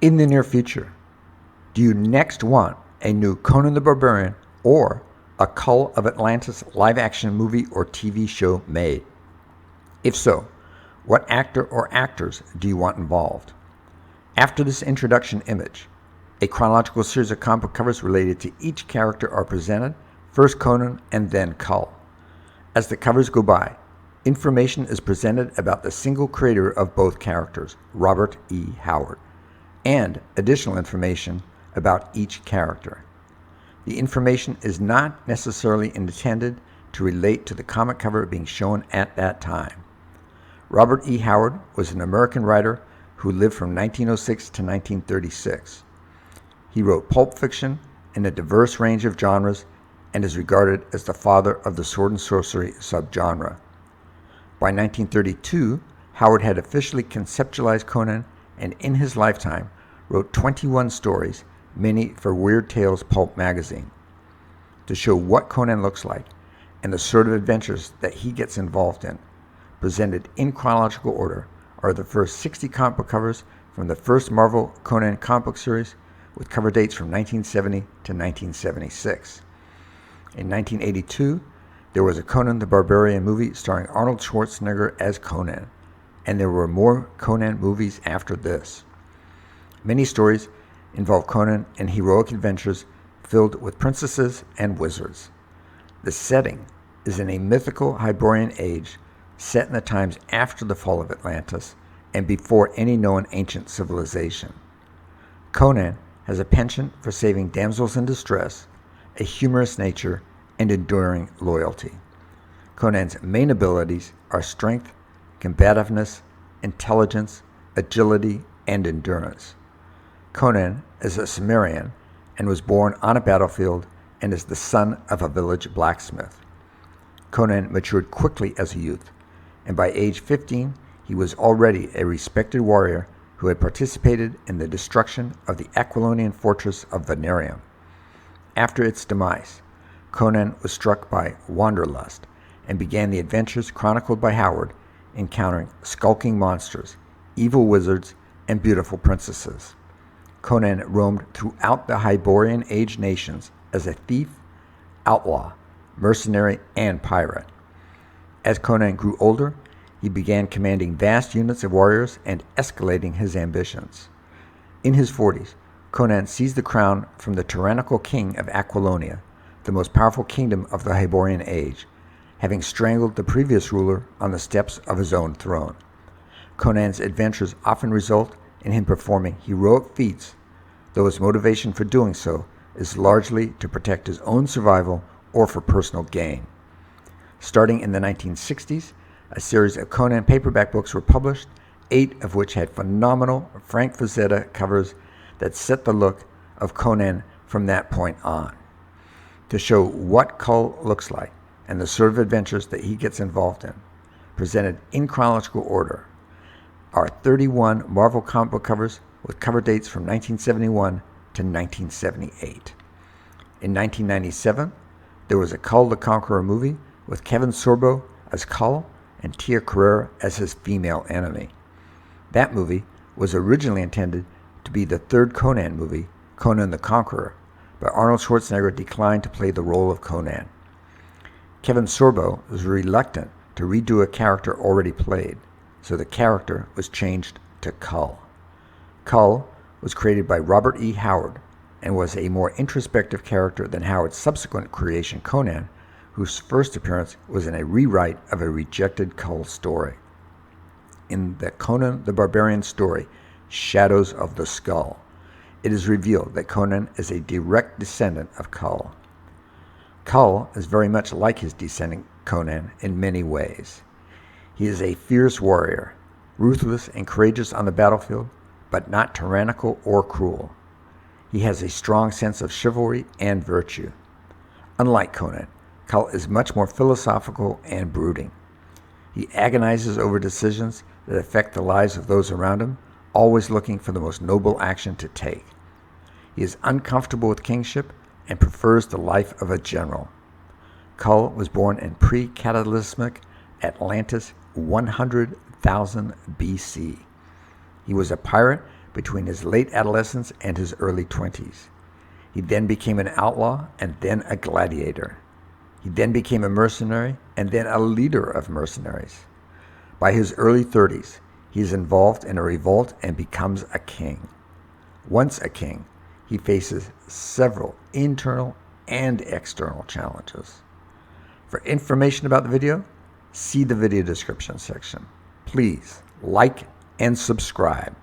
In the near future, do you next want a new Conan the Barbarian or a Kull of Atlantis live-action movie or TV show made? If so, what actor or actors do you want involved? After this introduction image, a chronological series of comic book covers related to each character are presented, first Conan and then Kull. As the covers go by, information is presented about the single creator of both characters, Robert E. Howard, and additional information about each character. The information is not necessarily intended to relate to the comic cover being shown at that time. Robert E. Howard was an American writer who lived from 1906 to 1936. He wrote pulp fiction in a diverse range of genres and is regarded as the father of the sword and sorcery subgenre. By 1932, Howard had officially conceptualized Conan and in his lifetime wrote 21 stories, many for Weird Tales pulp magazine. To show what Conan looks like and the sort of adventures that he gets involved in, presented in chronological order, are the first 60 comic book covers from the first Marvel Conan comic book series, with cover dates from 1970 to 1976. In 1982, there was a Conan the Barbarian movie starring Arnold Schwarzenegger as Conan, and there were more Conan movies after this. Many stories involve Conan and heroic adventures filled with princesses and wizards. The setting is in a mythical Hyborian age set in the times after the fall of Atlantis and before any known ancient civilization. Conan has a penchant for saving damsels in distress, a humorous nature, and enduring loyalty. Conan's main abilities are strength, combativeness, intelligence, agility, and endurance. Conan is a Cimmerian and was born on a battlefield and is the son of a village blacksmith. Conan matured quickly as a youth, and by age 15, he was already a respected warrior who had participated in the destruction of the Aquilonian fortress of Venarium. After its demise, Conan was struck by wanderlust and began the adventures chronicled by Howard, encountering skulking monsters, evil wizards, and beautiful princesses. Conan roamed throughout the Hyborian Age nations as a thief, outlaw, mercenary, and pirate. As Conan grew older, he began commanding vast units of warriors and escalating his ambitions. In his 40s, Conan seized the crown from the tyrannical king of Aquilonia, the most powerful kingdom of the Hyborian Age, having strangled the previous ruler on the steps of his own throne. Conan's adventures often result in him performing heroic feats, though his motivation for doing so is largely to protect his own survival or for personal gain. Starting in the 1960s, a series of Conan paperback books were published, 8 of which had phenomenal Frank Frazetta covers that set the look of Conan from that point on. To show what Kull looks like and the sort of adventures that he gets involved in, presented in chronological order, are 31 Marvel comic book covers with cover dates from 1971 to 1978. In 1997, there was a Kull the Conqueror movie with Kevin Sorbo as Kull and Tia Carrere as his female enemy. That movie was originally intended to be the third Conan movie, Conan the Conqueror, but Arnold Schwarzenegger declined to play the role of Conan. Kevin Sorbo was reluctant to redo a character already played, so the character was changed to Kull. Kull was created by Robert E. Howard and was a more introspective character than Howard's subsequent creation Conan, whose first appearance was in a rewrite of a rejected Kull story. In the Conan the Barbarian story, Shadows of the Skull, it is revealed that Conan is a direct descendant of Kull. Kull is very much like his descendant Conan in many ways. He is a fierce warrior, ruthless and courageous on the battlefield, but not tyrannical or cruel. He has a strong sense of chivalry and virtue. Unlike Conan, Kull is much more philosophical and brooding. He agonizes over decisions that affect the lives of those around him, always looking for the most noble action to take. He is uncomfortable with kingship and prefers the life of a general. Kull was born in pre-cataclysmic Atlantis 100,000 BC. He was a pirate between his late adolescence and his early 20s. He then became an outlaw and then a gladiator. He then became a mercenary and then a leader of mercenaries. By his early 30s, he is involved in a revolt and becomes a king. Once a king, he faces several internal and external challenges. For information about the video, see the video description section. Please like and subscribe.